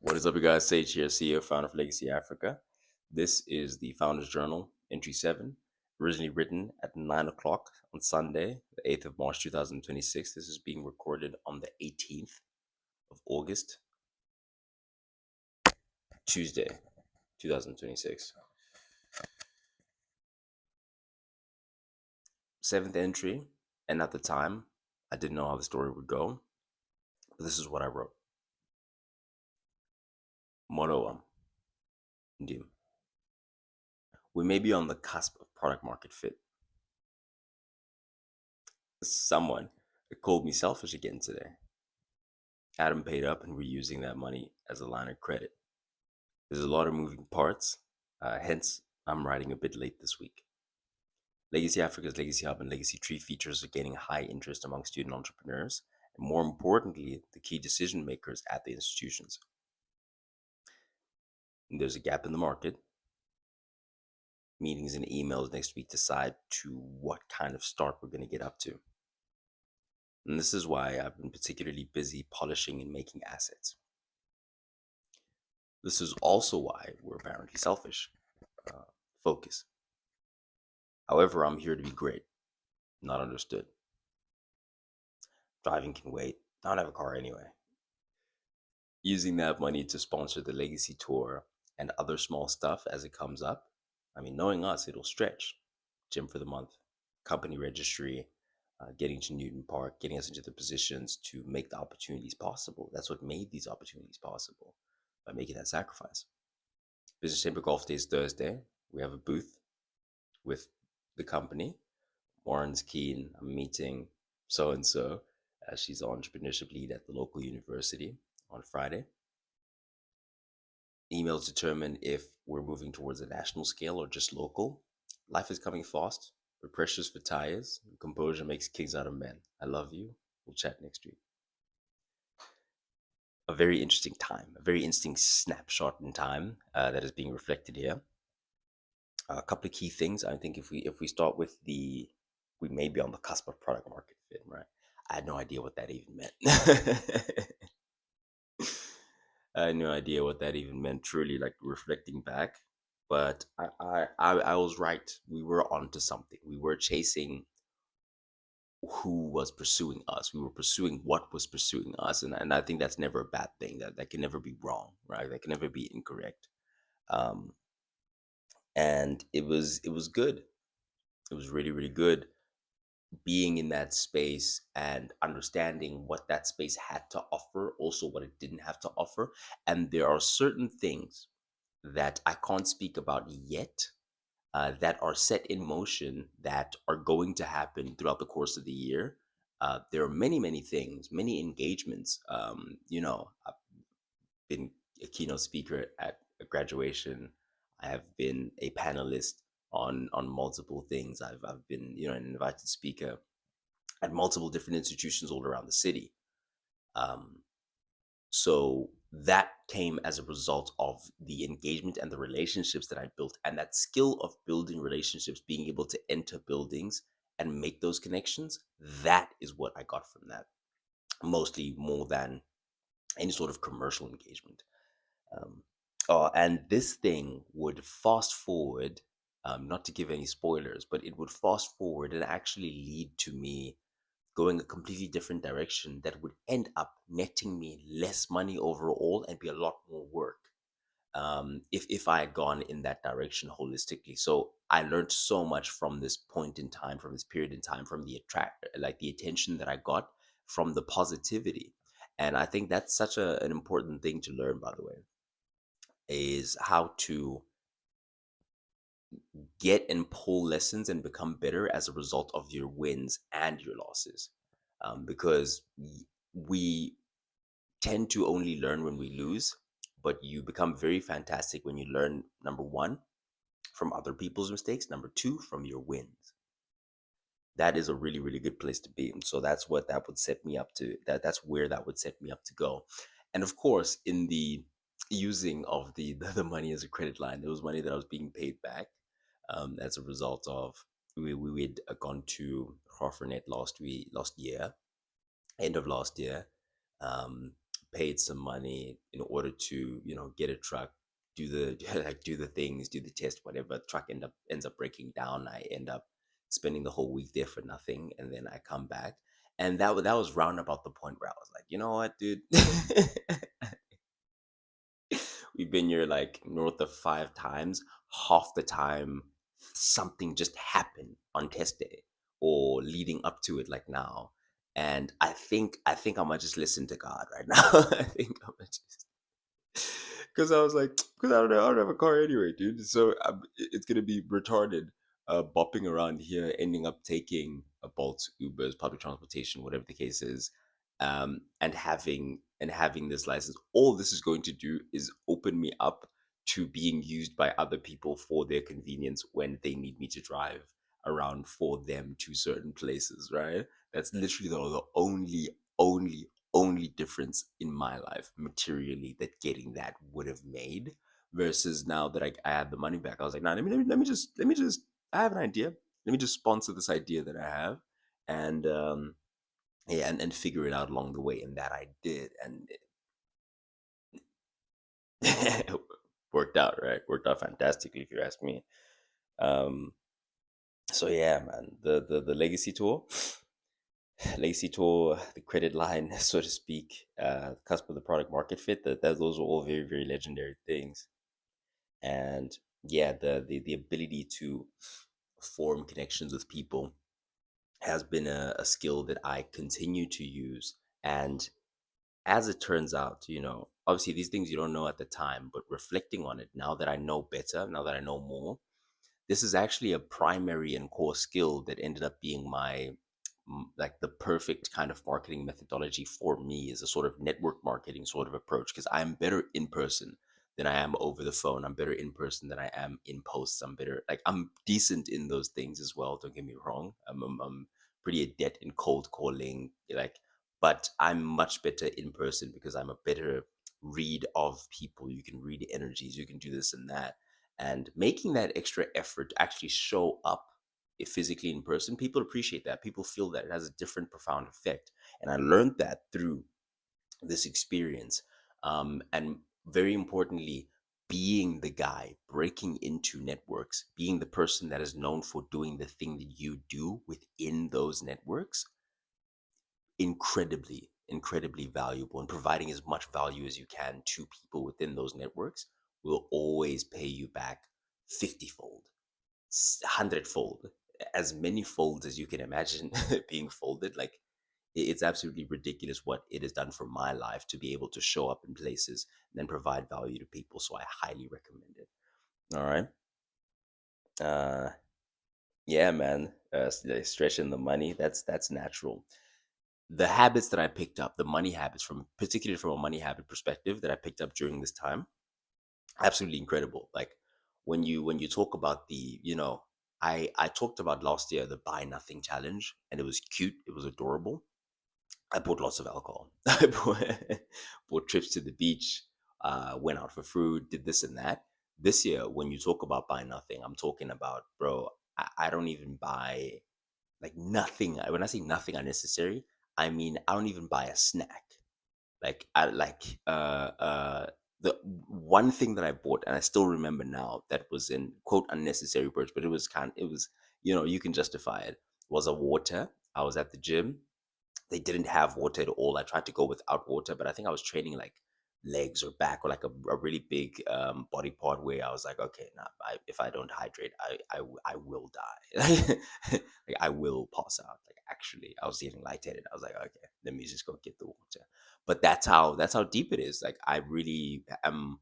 What is up, you guys? Sage here, CEO, founder of Legacy Africa. This is the Founders Journal, Entry 7, originally written at 9 o'clock on Sunday, the 8th of March 2026. This is being recorded on the 18th of August, Tuesday, 2026. Seventh entry, and at the time, I didn't know how the story would go, but this is what I wrote. Motto Ndim. We may be on the cusp of product market fit. Someone called me selfish again today. Adam paid up, and we're using that money as a line of credit. There's a lot of moving parts, hence, I'm writing a bit late this week. Legacy Africa's Legacy Hub and Legacy Tree features are gaining high interest among student entrepreneurs, and more importantly, the key decision makers at the institutions. And there's a gap in the market. Meetings and emails next week decide to what kind of start we're going to get up to. And this is why I've been particularly busy polishing and making assets. This is also why we're apparently selfish. Focus. However, I'm here to be great, not understood. Driving can wait. I don't have a car anyway. Using that money to sponsor the Legacy Tour and other small stuff as it comes up. I mean, knowing us, it'll stretch. Gym for the month, company registry, getting to Newton Park, getting us into the positions to make the opportunities possible. That's what made these opportunities possible, by making that sacrifice. Business Chamber Golf Day is Thursday. We have a booth with the company. Warren's keen. I'm meeting so and so. She's an entrepreneurship lead at the local university on Friday. Emails determine if we're moving towards a national scale or just local. Life is coming fast. We're precious for tires. Composure makes kings out of men. I love you. We'll chat next week. A very interesting time, a very interesting snapshot in time that is being reflected here. A couple of key things. I think if we start with we may be on the cusp of product market fit, right? I had no idea what that even meant. I had no idea what that even meant. Truly, like reflecting back, but I was right. We were onto something. We were chasing who was pursuing us. We were pursuing what was pursuing us, and I think that's never a bad thing. That can never be wrong, right? That can never be incorrect. Um, and it was good. It was really really good being in that space and understanding what that space had to offer, also what it didn't have to offer. And there are certain things that I can't speak about yet, that are set in motion that are going to happen throughout the course of the year. There are many, many things, many engagements. I've been a keynote speaker at a graduation. I have been a panelist on multiple things. I've been an invited speaker at multiple different institutions all around the city. Um, so that came as a result of the engagement and the relationships that I built, and that skill of building relationships, being able to enter buildings and make those connections. That is what I got from that, mostly more than any sort of commercial engagement. Um, and this thing would fast forward, not to give any spoilers, but it would fast forward and actually lead to me going a completely different direction that would end up netting me less money overall and be a lot more work, if I had gone in that direction holistically. So I learned so much from this point in time, from this period in time, from the attention that I got, from the positivity. And I think that's such an important thing to learn, by the way, is how to get and pull lessons and become better as a result of your wins and your losses. Because we tend to only learn when we lose, but you become very fantastic when you learn, number one, from other people's mistakes, number two, from your wins. That is a really, really good place to be. And so that's what that would set me up to, that's where that would set me up to go. And of course, in the using of the money as a credit line, there was money that I was being paid back, as a result of we had gone to Graaff-Reinet last year, end of last year, um, paid some money in order to, get a truck, do the like do the things, do the test, whatever. Truck ends up breaking down. I end up spending the whole week there for nothing, and then I come back, and that was round about the point where I was like, you know what, dude. We've been here like north of 5 times. Half the time, something just happened on test day or leading up to it, like now. And I think I might just listen to God right now. I think I'm gonna just because I was like, because I don't know, I don't have a car anyway, dude. So it's gonna be retarded, bopping around here, ending up taking a Bolt, Ubers, public transportation, whatever the case is, and having this license. All this is going to do is open me up to being used by other people for their convenience when they need me to drive around for them to certain places, right? That's literally the only difference in my life materially that getting that would have made versus now that I had the money back. I was like, nah, let me just I have an idea. Let me just sponsor this idea that I have, and yeah, and figure it out along the way. And that I did, and it worked out, right? Worked out fantastically, if you ask me. Um, so yeah, man, the legacy tour. Lacey tour, the credit line, so to speak, cusp of the product market fit. That those are all very very legendary things. And yeah, the ability to form connections with people has been a skill that I continue to use. And as it turns out, obviously these things you don't know at the time, but reflecting on it now that I know better, now that I know more, this is actually a primary and core skill that ended up being my like the perfect kind of marketing methodology for me is a sort of network marketing sort of approach because I'm better in person than I am over the phone. I'm better in person than I am in posts. I'm better, like I'm decent in those things as well. Don't get me wrong. I'm pretty adept in cold calling, like, but I'm much better in person because I'm a better read of people. You can read energies. You can do this and that, and making that extra effort to actually show up physically in person, people appreciate that. People feel that it has a different profound effect, and I learned that through this experience. And very importantly, being the guy breaking into networks, being the person that is known for doing the thing that you do within those networks, incredibly valuable, and providing as much value as you can to people within those networks will always pay you back 50-fold, 100-fold, as many folds as you can imagine being folded. Like it's absolutely ridiculous what it has done for my life to be able to show up in places and then provide value to people. So I highly recommend it. All right. Uh, yeah, man. Stretching the money. That's natural. The habits that I picked up, the money habits, from particularly from a money habit perspective, that I picked up during this time, absolutely incredible. Like when you talk about I talked about last year the buy nothing challenge, and it was cute, it was adorable. I bought lots of alcohol. I bought trips to the beach, went out for food, did this and that. This year, when you talk about buy nothing, I'm talking about, bro, I don't even buy like nothing. When I say nothing unnecessary, I mean I don't even buy a snack. Like I like the one thing that I bought, and I still remember now, that was in quote unnecessary purchase, but it was you can justify it. Was a water. I was at the gym. They didn't have water at all. I tried to go without water, but I think I was training like legs or back or like a really big body part where I was like, okay, nah, if I don't hydrate, I will die. Like I will pass out. Like actually, I was getting lightheaded. I was like, okay, let me just go get the water. But that's how deep it is. Like I really am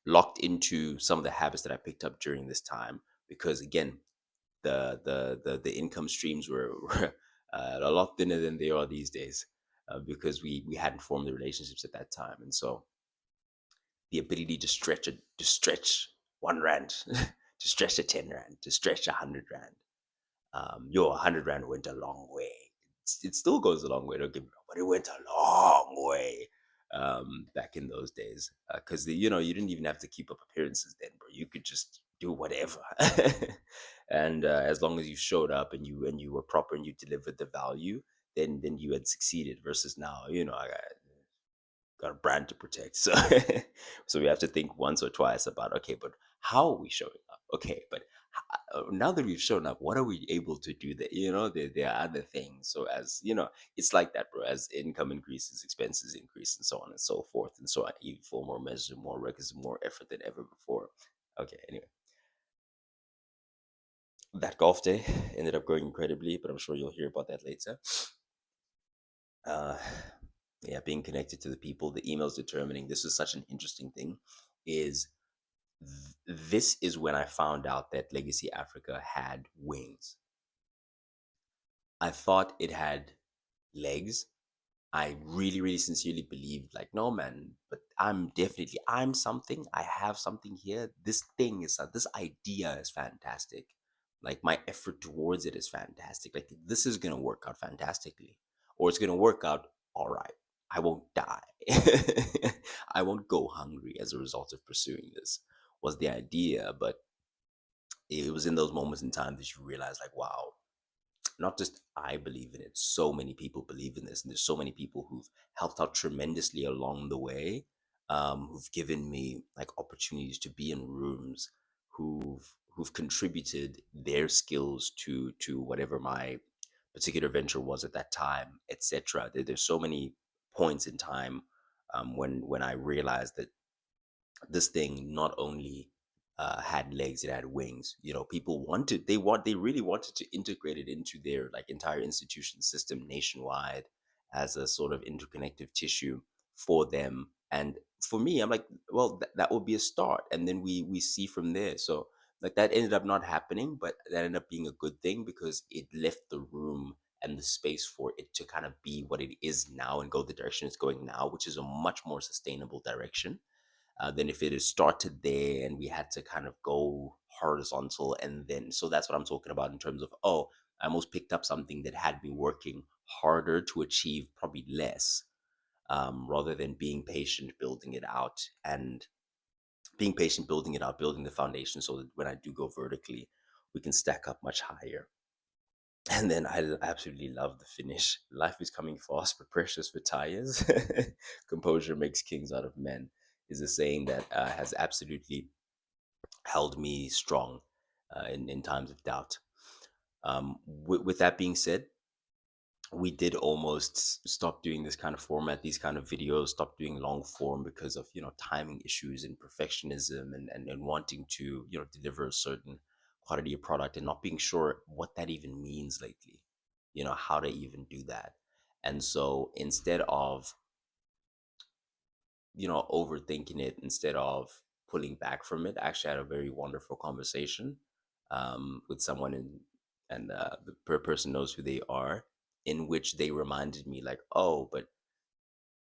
locked into some of the habits that I picked up during this time because again, the income streams were a lot thinner than they are these days, because we hadn't formed the relationships at that time, and so the ability to stretch 1 rand, to stretch a 10 rand, to stretch 100 rand. Your 100 rand went a long way. It still goes a long way, don't get me wrong, but it went a long way back in those days. Because you didn't even have to keep up appearances then, bro. You could just do whatever, and as long as you showed up and you were proper and you delivered the value, then you had succeeded. Versus now, got a brand to protect. So so we have to think once or twice about, okay, but how are we showing up? Okay, but now that we've shown up, what are we able to do? That, there are other things. So as it's like that, bro. As income increases, expenses increase, and so on and so forth, and so on. You for more measures, more records, more effort than ever before. Okay, anyway, that golf day ended up going incredibly, but I'm sure you'll hear about that later. uh yeah, being connected to the people, the emails determining, this is such an interesting thing, is this is when I found out that Legacy Africa had wings. I thought it had legs. I really, really sincerely believed, like, no, man, but I'm something. I have something here. This thing is, this idea is fantastic. Like, my effort towards it is fantastic. Like, this is going to work out fantastically, or it's going to work out all right. I won't die. I won't go hungry as a result of pursuing this, was the idea. But it was in those moments in time that you realize, like, wow, not just I believe in it, so many people believe in this, and there's so many people who've helped out tremendously along the way, who've given me like opportunities to be in rooms, who've contributed their skills to whatever my particular venture was at that time, etc. There's so many points in time, when I realized that this thing not only had legs, it had wings. People they really wanted to integrate it into their like entire institution system nationwide as a sort of interconnective tissue for them. And for me, I'm like, well, that would be a start, and then we see from there. So like that ended up not happening, but that ended up being a good thing because it left the room and the space for it to kind of be what it is now and go the direction it's going now, which is a much more sustainable direction than if it had started there and we had to kind of go horizontal. And then, so that's what I'm talking about in terms of, oh, I almost picked up something that had me working harder to achieve probably less, rather than being patient, building it out, and being patient, building it out, building the foundation so that when I do go vertically, we can stack up much higher. And then absolutely love the finish. Life is coming fast but precious for tires. Composure makes kings out of men is a saying that has absolutely held me strong in times of doubt. With that being said, we did almost stop doing this kind of format, these kind of videos, stop doing long form because of timing issues and perfectionism, and wanting to deliver a certain quality of product and not being sure what that even means lately, how to even do that. And so instead of overthinking it, instead of pulling back from it, I actually had a very wonderful conversation with someone, and the person knows who they are, in which they reminded me, like, oh, but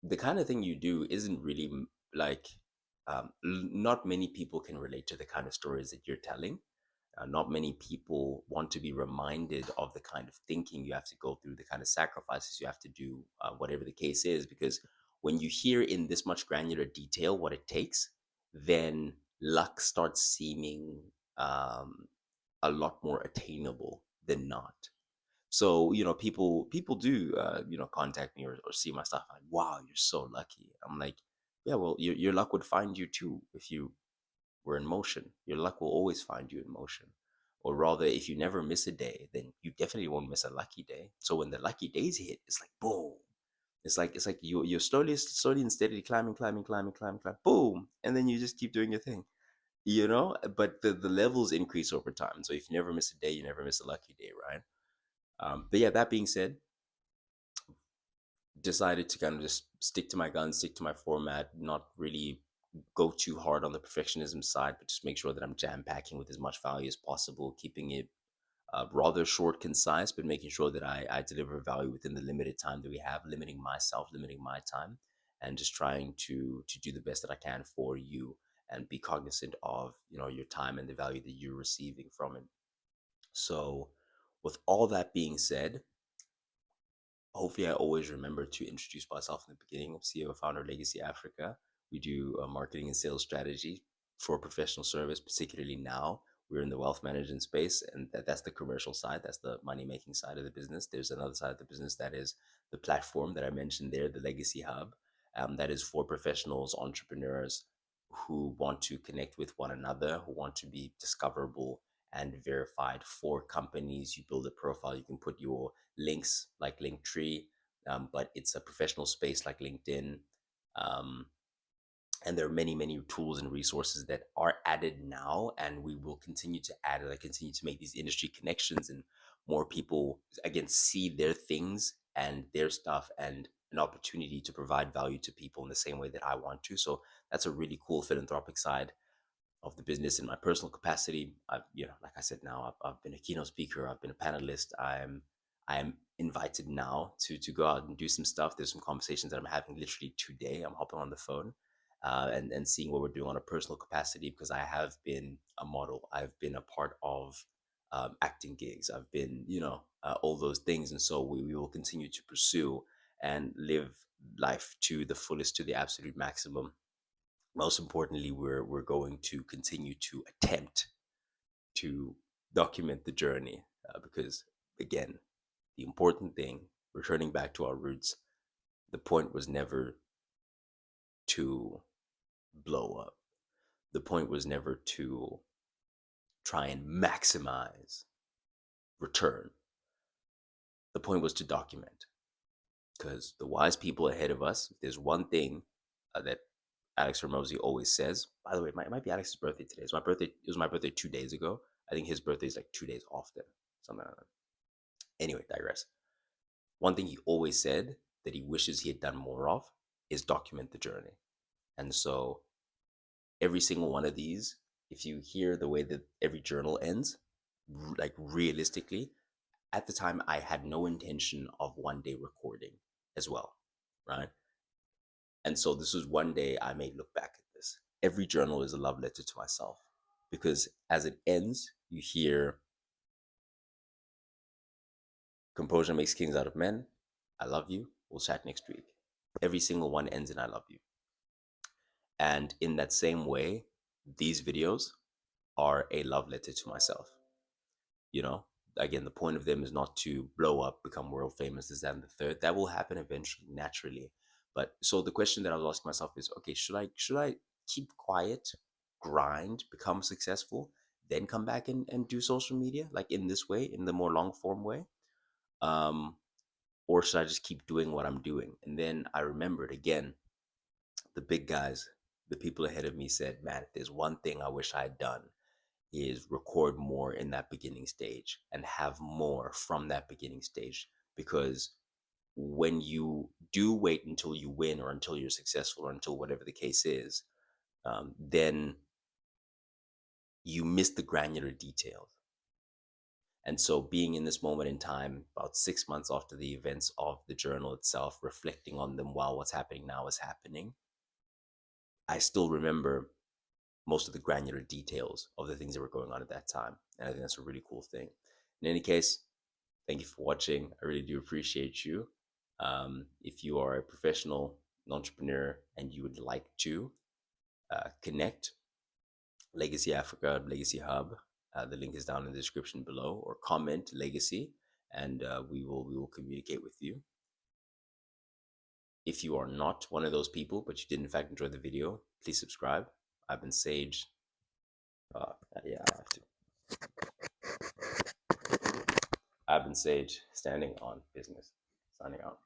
the kind of thing you do isn't really like, not many people can relate to the kind of stories that you're telling. Not many people want to be reminded of the kind of thinking you have to go through, the kind of sacrifices you have to do, whatever the case is. Because when you hear in this much granular detail what it takes, then luck starts seeming um, a lot more attainable than not. So people do contact me, or see my stuff, like, wow, you're so lucky. I'm like, yeah, well, your luck would find you too if you were in motion. Your luck will always find you in motion. Or rather, if you never miss a day, then you definitely won't miss a lucky day. So when the lucky days hit, it's like boom. It's like you're slowly and steadily climbing, climbing, climbing, climbing, climbing, boom, and then you just keep doing your thing. But the levels increase over time. So if you never miss a day, you never miss a lucky day, right? But yeah, that being said, decided to kind of just stick to my guns, stick to my format, not really go too hard on the perfectionism side, but just make sure that I'm jam packing with as much value as possible, keeping it rather short, concise, but making sure that I deliver value within the limited time that we have, limiting myself, limiting my time, and just trying to do the best that I can for you and be cognizant of your time and the value that you're receiving from it. So, with all that being said, hopefully I always remember to introduce myself in the beginning. I'm CEO, founder, Legacy Africa. We do marketing and sales strategy for professional service, particularly now. We're in the wealth management space, and that's the commercial side. That's the money making side of the business. There's another side of the business that is the platform that I mentioned there, the Legacy Hub. that is for professionals, entrepreneurs who want to connect with one another, who want to be discoverable and verified for companies. You build a profile, you can put your links like Linktree, but it's a professional space like LinkedIn. Um, and there are many, many tools and resources that are added now, and we will continue to add, and I continue to make these industry connections, and more people again see their things and their stuff and an opportunity to provide value to people in the same way that I want to. So that's a really cool philanthropic side of the business. In my personal capacity, I've, like I said, now I've been a keynote speaker, I've been a panelist. I'm invited now to go out and do some stuff. There's some conversations that I'm having literally today. I'm hopping on the phone, and seeing what we're doing on a personal capacity, because I have been a model. I've been a part of acting gigs. I've been, all those things. And so we will continue to pursue and live life to the fullest, to the absolute maximum. Most importantly, we're going to continue to attempt to document the journey, because again, the important thing, returning back to our roots, the point was never to blow up. The point was never to try and maximize return. The point was to document, because the wise people ahead of us, if there's one thing that Alex Hormozy always says. By the way, it might be Alex's birthday today. It's my birthday. It was my birthday 2 days ago. I think his birthday is like 2 days off there, something like that. Anyway, digress. One thing he always said that he wishes he had done more of is document the journey. And so every single one of these, if you hear the way that every journal ends, like realistically, at the time I had no intention of one day recording as well, right? And so this was one day I may look back at this. Every journal is a love letter to myself, because as it ends, you hear composure makes kings out of men. I love you. We'll chat next week. Every single one ends in I love you. And in that same way, these videos are a love letter to myself. You know, again, the point of them is not to blow up, become world famous, this, that, and the third. That will happen eventually, naturally. But so the question that I was asking myself is, okay, should I keep quiet, grind, become successful, then come back and do social media like in this way, in the more long form way? Um, or should I just keep doing what I'm doing? And then I remembered again, the big guys, the people ahead of me said, man, if there's one thing I wish I had done, is record more in that beginning stage and have more from that beginning stage. Because when you do wait until you win, or until you're successful, or until whatever the case is, then you miss the granular details. And so, being in this moment in time, about 6 months after the events of the journal itself, reflecting on them while what's happening now is happening, I still remember most of the granular details of the things that were going on at that time. And I think that's a really cool thing. In any case, thank you for watching. I really do appreciate you. If you are a professional, an entrepreneur, and you would like to connect, Legacy Africa, Legacy Hub, the link is down in the description below, or comment Legacy, and we will communicate with you. If you are not one of those people, but you did in fact enjoy the video, please subscribe. I've been Sage. Yeah, I have to. I've been Sage, standing on business. Signing out.